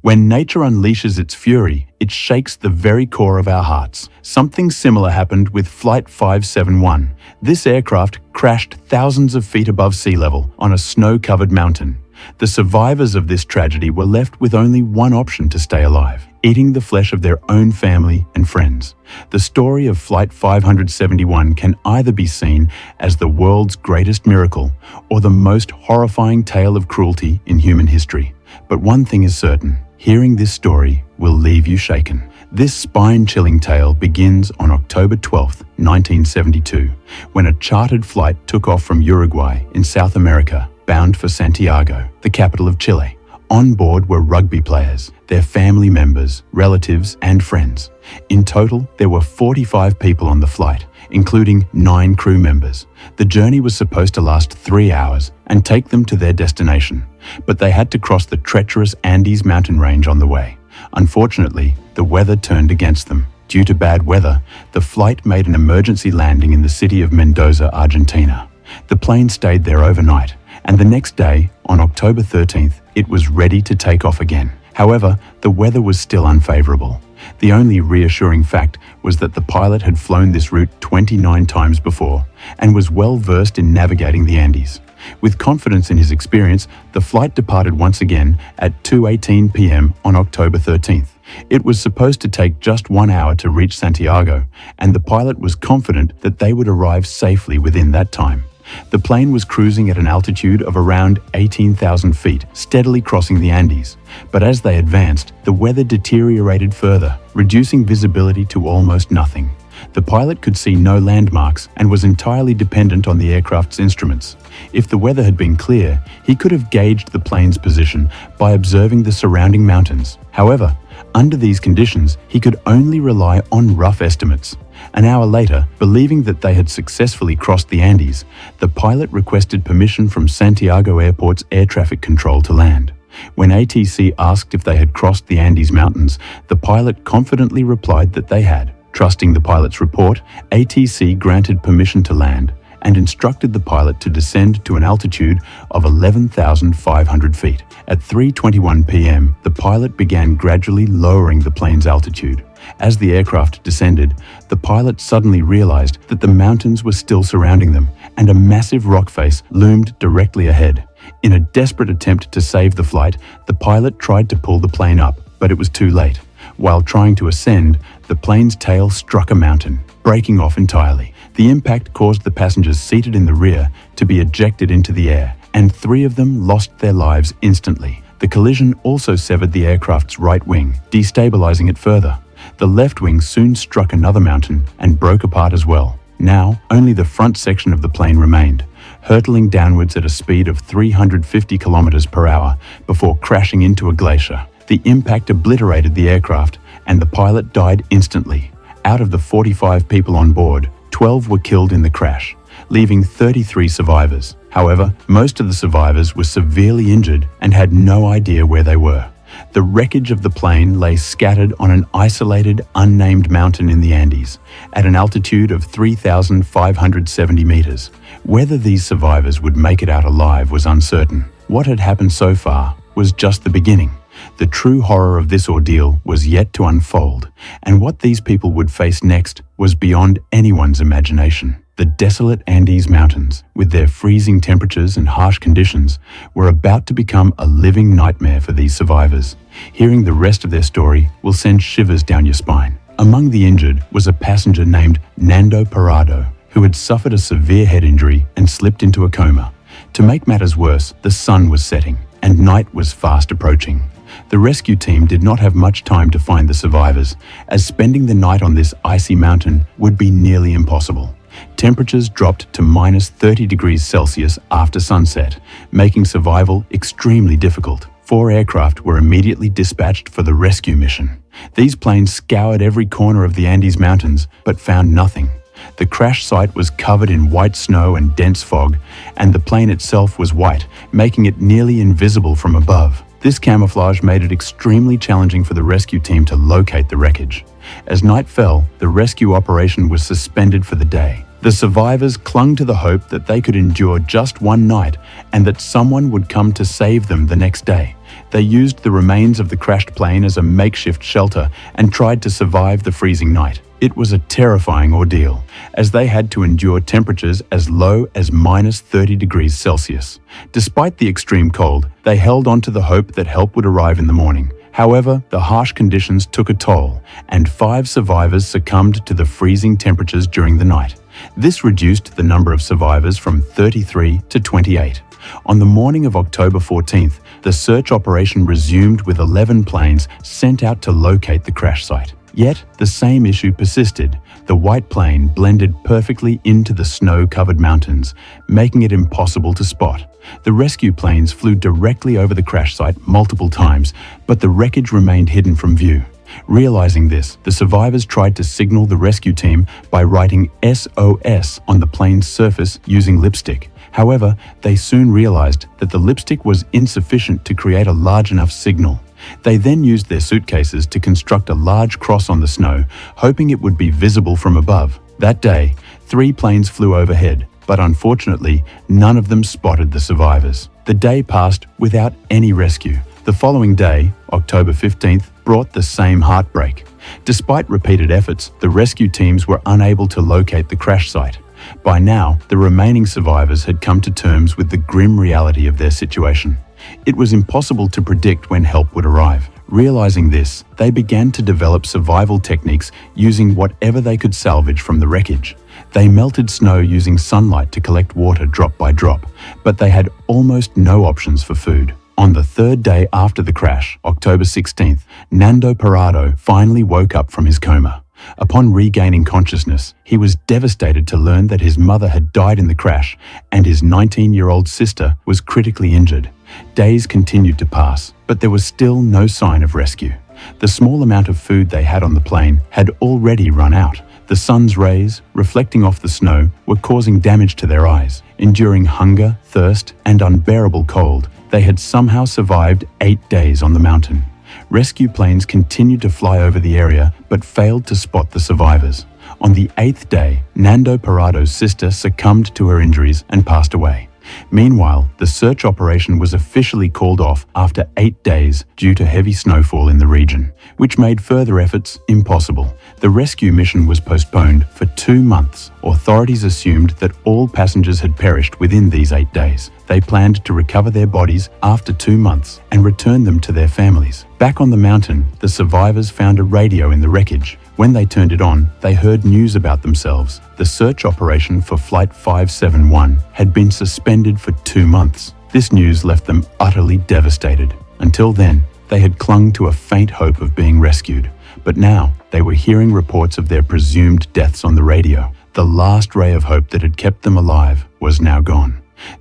When nature unleashes its fury, it shakes the very core of our hearts. Something similar happened with Flight 571. This aircraft crashed thousands of feet above sea level on a snow-covered mountain. The survivors of this tragedy were left with only one option to stay alive: eating the flesh of their own family and friends. The story of Flight 571 can either be seen as the world's greatest miracle or the most horrifying tale of cruelty in human history. But one thing is certain: hearing this story will leave you shaken. This spine-chilling tale begins on October 12, 1972, when a chartered flight took off from Uruguay in South America, bound for Santiago, the capital of Chile. On board were rugby players, their family members, relatives, and friends. In total, there were 45 people on the flight, including 9 crew members. The journey was supposed to last 3 hours and take them to their destination, but they had to cross the treacherous Andes mountain range on the way. Unfortunately, the weather turned against them. Due to bad weather, the flight made an emergency landing in the city of Mendoza, Argentina. The plane stayed there overnight, and the next day, on October 13th, it was ready to take off again. However, the weather was still unfavorable. The only reassuring fact was that the pilot had flown this route 29 times before and was well versed in navigating the Andes. With confidence in his experience, the flight departed once again at 2:18 p.m. on October 13th. It was supposed to take just 1 hour to reach Santiago, and the pilot was confident that they would arrive safely within that time. The plane was cruising at an altitude of around 18,000 feet, steadily crossing the Andes. But as they advanced, the weather deteriorated further, reducing visibility to almost nothing. The pilot could see no landmarks and was entirely dependent on the aircraft's instruments. If the weather had been clear, he could have gauged the plane's position by observing the surrounding mountains. However, under these conditions, he could only rely on rough estimates. An hour later, believing that they had successfully crossed the Andes, the pilot requested permission from Santiago Airport's air traffic control to land. When ATC asked if they had crossed the Andes Mountains, the pilot confidently replied that they had. Trusting the pilot's report, ATC granted permission to land and instructed the pilot to descend to an altitude of 11,500 feet. At 3:21 p.m., the pilot began gradually lowering the plane's altitude. As the aircraft descended, the pilot suddenly realized that the mountains were still surrounding them and a massive rock face loomed directly ahead. In a desperate attempt to save the flight, the pilot tried to pull the plane up, but it was too late. While trying to ascend, the plane's tail struck a mountain, breaking off entirely. The impact caused the passengers seated in the rear to be ejected into the air, and 3 of them lost their lives instantly. The collision also severed the aircraft's right wing, destabilizing it further. The left wing soon struck another mountain and broke apart as well. Now, only the front section of the plane remained, hurtling downwards at a speed of 350 kilometers per hour before crashing into a glacier. The impact obliterated the aircraft, and the pilot died instantly. Out of the 45 people on board, 12 were killed in the crash, leaving 33 survivors. However, most of the survivors were severely injured and had no idea where they were. The wreckage of the plane lay scattered on an isolated, unnamed mountain in the Andes, at an altitude of 3,570 meters. Whether these survivors would make it out alive was uncertain. What had happened so far was just the beginning. The true horror of this ordeal was yet to unfold, and what these people would face next was beyond anyone's imagination. The desolate Andes Mountains, with their freezing temperatures and harsh conditions, were about to become a living nightmare for these survivors. Hearing the rest of their story will send shivers down your spine. Among the injured was a passenger named Nando Parado, who had suffered a severe head injury and slipped into a coma. To make matters worse, the sun was setting, and night was fast approaching. The rescue team did not have much time to find the survivors, as spending the night on this icy mountain would be nearly impossible. Temperatures dropped to minus 30 degrees Celsius after sunset, making survival extremely difficult. 4 aircraft were immediately dispatched for the rescue mission. These planes scoured every corner of the Andes Mountains, but found nothing. The crash site was covered in white snow and dense fog, and the plane itself was white, making it nearly invisible from above. This camouflage made it extremely challenging for the rescue team to locate the wreckage. As night fell, the rescue operation was suspended for the day. The survivors clung to the hope that they could endure just one night and that someone would come to save them the next day. They used the remains of the crashed plane as a makeshift shelter and tried to survive the freezing night. It was a terrifying ordeal, as they had to endure temperatures as low as -30 degrees Celsius. Despite the extreme cold, they held on to the hope that help would arrive in the morning. However, the harsh conditions took a toll, and 5 survivors succumbed to the freezing temperatures during the night. This reduced the number of survivors from 33 to 28. On the morning of October 14th, the search operation resumed with 11 planes sent out to locate the crash site. Yet, the same issue persisted. The white plane blended perfectly into the snow-covered mountains, making it impossible to spot. The rescue planes flew directly over the crash site multiple times, but the wreckage remained hidden from view. Realizing this, the survivors tried to signal the rescue team by writing SOS on the plane's surface using lipstick. However, they soon realized that the lipstick was insufficient to create a large enough signal. They then used their suitcases to construct a large cross on the snow, hoping it would be visible from above. That day, 3 planes flew overhead, but unfortunately, none of them spotted the survivors. The day passed without any rescue. The following day, October 15th, brought the same heartbreak. Despite repeated efforts, the rescue teams were unable to locate the crash site. By now, the remaining survivors had come to terms with the grim reality of their situation. It was impossible to predict when help would arrive. Realizing this, they began to develop survival techniques using whatever they could salvage from the wreckage. They melted snow using sunlight to collect water drop by drop, but they had almost no options for food. On the 3rd day after the crash, October 16th, Nando Parado finally woke up from his coma. Upon regaining consciousness, he was devastated to learn that his mother had died in the crash and his 19-year-old sister was critically injured. Days continued to pass, but there was still no sign of rescue. The small amount of food they had on the plane had already run out. The sun's rays, reflecting off the snow, were causing damage to their eyes. Enduring hunger, thirst, and unbearable cold, they had somehow survived 8 days on the mountain. Rescue planes continued to fly over the area, but failed to spot the survivors. On the 8th day, Nando Parado's sister succumbed to her injuries and passed away. Meanwhile, the search operation was officially called off after 8 days due to heavy snowfall in the region, which made further efforts impossible. The rescue mission was postponed for 2 months. Authorities assumed that all passengers had perished within these 8 days. They planned to recover their bodies after 2 months and return them to their families. Back on the mountain, the survivors found a radio in the wreckage. When they turned it on, they heard news about themselves. The search operation for Flight 571 had been suspended for 2 months. This news left them utterly devastated. Until then, they had clung to a faint hope of being rescued. But now, they were hearing reports of their presumed deaths on the radio. The last ray of hope that had kept them alive was now gone.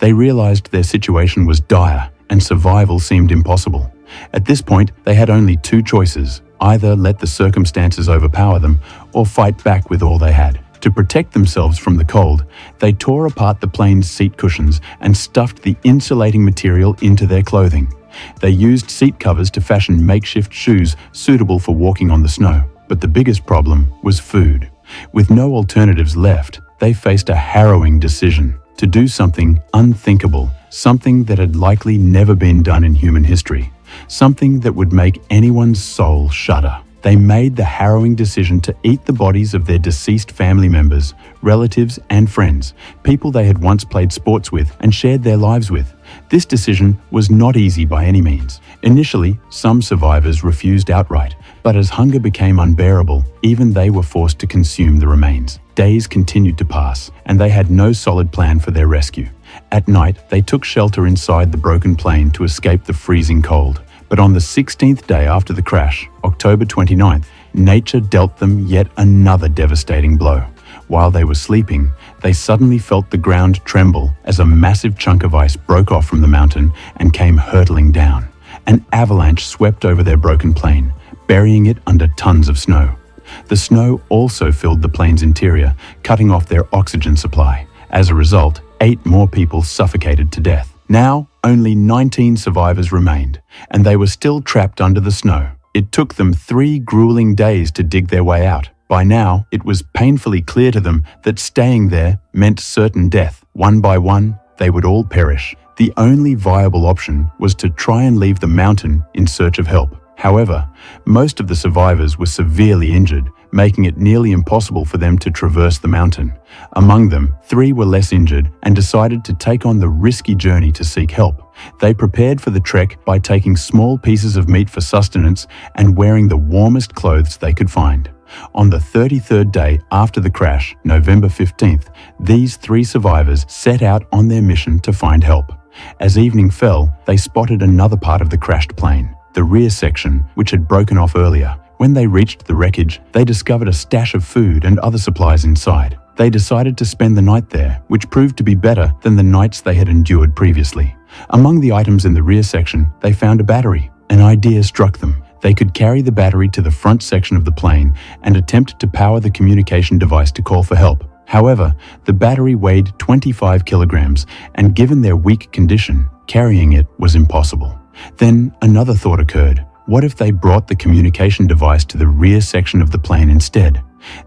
They realized their situation was dire and survival seemed impossible. At this point, they had only 2 choices: either let the circumstances overpower them or fight back with all they had. To protect themselves from the cold, they tore apart the plane's seat cushions and stuffed the insulating material into their clothing. They used seat covers to fashion makeshift shoes suitable for walking on the snow. But the biggest problem was food. With no alternatives left, they faced a harrowing decision: to do something unthinkable, something that had likely never been done in human history, something that would make anyone's soul shudder. They made the harrowing decision to eat the bodies of their deceased family members, relatives, and friends, people they had once played sports with and shared their lives with. This decision was not easy by any means. Initially, some survivors refused outright, but as hunger became unbearable, even they were forced to consume the remains. Days continued to pass, and they had no solid plan for their rescue. At night, they took shelter inside the broken plane to escape the freezing cold. But on the 16th day after the crash, October 29th, nature dealt them yet another devastating blow. While they were sleeping, they suddenly felt the ground tremble as a massive chunk of ice broke off from the mountain and came hurtling down. An avalanche swept over their broken plane, burying it under tons of snow. The snow also filled the plane's interior, cutting off their oxygen supply. As a result, 8 more people suffocated to death. Now, only 19 survivors remained, and they were still trapped under the snow. It took them 3 grueling days to dig their way out. By now, it was painfully clear to them that staying there meant certain death. One by one, they would all perish. The only viable option was to try and leave the mountain in search of help. However, most of the survivors were severely injured, making it nearly impossible for them to traverse the mountain. Among them, 3 were less injured and decided to take on the risky journey to seek help. They prepared for the trek by taking small pieces of meat for sustenance and wearing the warmest clothes they could find. On the 33rd day after the crash, November 15th, these 3 survivors set out on their mission to find help. As evening fell, they spotted another part of the crashed plane, the rear section, which had broken off earlier. When they reached the wreckage, they discovered a stash of food and other supplies inside. They decided to spend the night there, which proved to be better than the nights they had endured previously. Among the items in the rear section, they found a battery. An idea struck them. They could carry the battery to the front section of the plane and attempt to power the communication device to call for help. However, the battery weighed 25 kilograms, and given their weak condition, carrying it was impossible. Then another thought occurred. What if they brought the communication device to the rear section of the plane instead?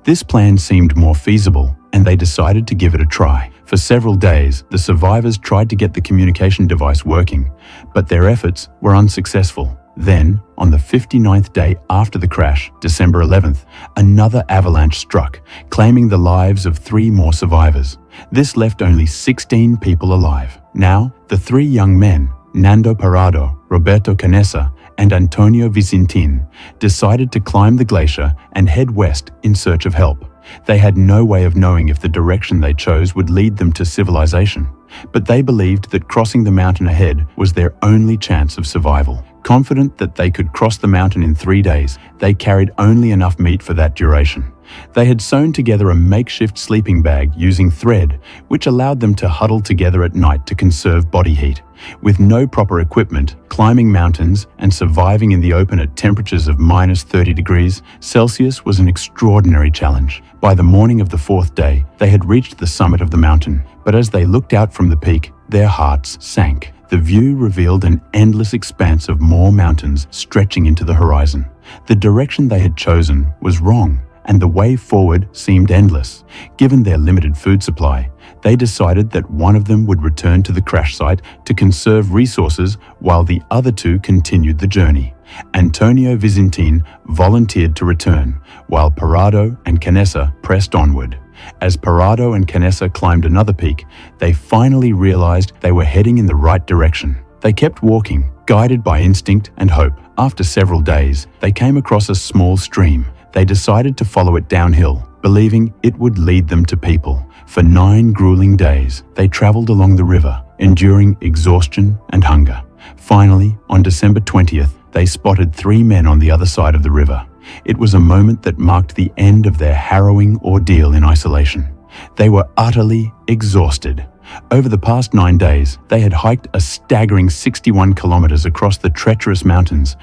This plan seemed more feasible, and they decided to give it a try. For several days, the survivors tried to get the communication device working, but their efforts were unsuccessful. Then, on the 59th day after the crash, December 11th, another avalanche struck, claiming the lives of 3 more survivors. This left only 16 people alive. Now, the 3 young men, Nando Parado, Roberto Canessa, and Antonio Vicentin, decided to climb the glacier and head west in search of help. They had no way of knowing if the direction they chose would lead them to civilization, but they believed that crossing the mountain ahead was their only chance of survival. Confident that they could cross the mountain in 3 days, they carried only enough meat for that duration. They had sewn together a makeshift sleeping bag using thread, which allowed them to huddle together at night to conserve body heat. With no proper equipment, climbing mountains and surviving in the open at temperatures of minus 30 degrees Celsius was an extraordinary challenge. By the morning of the 4th day, they had reached the summit of the mountain, but as they looked out from the peak, their hearts sank. The view revealed an endless expanse of more mountains stretching into the horizon. The direction they had chosen was wrong, and the way forward seemed endless. Given their limited food supply, they decided that one of them would return to the crash site to conserve resources while the other 2 continued the journey. Antonio Vicentin volunteered to return, while Parado and Canessa pressed onward. As Parado and Canessa climbed another peak, they finally realized they were heading in the right direction. They kept walking, guided by instinct and hope. After several days, they came across a small stream. They decided to follow it downhill, believing it would lead them to people. For 9 grueling days, they traveled along the river, enduring exhaustion and hunger. Finally, on December 20th, they spotted 3 men on the other side of the river. It was a moment that marked the end of their harrowing ordeal in isolation. They were utterly exhausted. Over the past 9 days, they had hiked a staggering 61 kilometers across the treacherous mountains,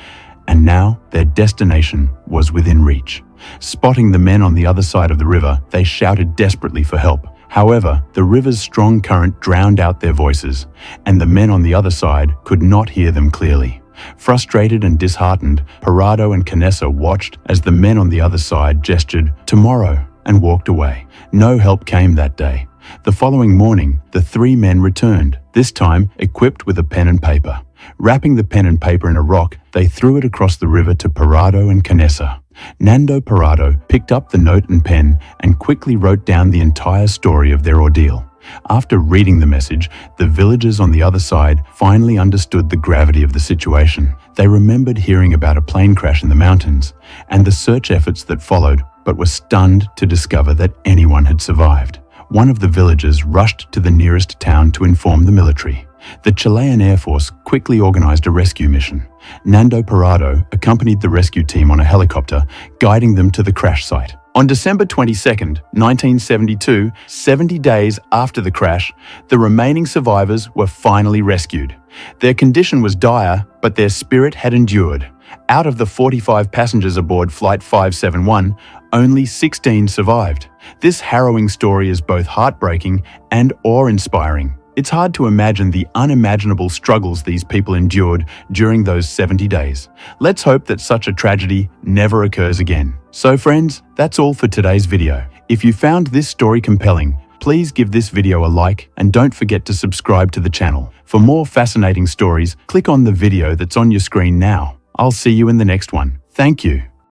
and now their destination was within reach. Spotting the men on the other side of the river, they shouted desperately for help. However, the river's strong current drowned out their voices, and the men on the other side could not hear them clearly. Frustrated and disheartened, Parado and Canessa watched as the men on the other side gestured "tomorrow" and walked away. No help came that day. The following morning, the 3 men returned, this time equipped with a pen and paper. Wrapping the pen and paper in a rock, they threw it across the river to Parado and Canessa. Nando Parado picked up the note and pen and quickly wrote down the entire story of their ordeal. After reading the message, the villagers on the other side finally understood the gravity of the situation. They remembered hearing about a plane crash in the mountains and the search efforts that followed, but were stunned to discover that anyone had survived. One of the villagers rushed to the nearest town to inform the military. The Chilean Air Force quickly organized a rescue mission. Nando Parado accompanied the rescue team on a helicopter, guiding them to the crash site. On December 22, 1972, 70 days after the crash, the remaining survivors were finally rescued. Their condition was dire, but their spirit had endured. Out of the 45 passengers aboard Flight 571, only 16 survived. This harrowing story is both heartbreaking and awe-inspiring. It's hard to imagine the unimaginable struggles these people endured during those 70 days. Let's hope that such a tragedy never occurs again. So friends, that's all for today's video. If you found this story compelling, please give this video a like and don't forget to subscribe to the channel. For more fascinating stories, click on the video that's on your screen now. I'll see you in the next one. Thank you.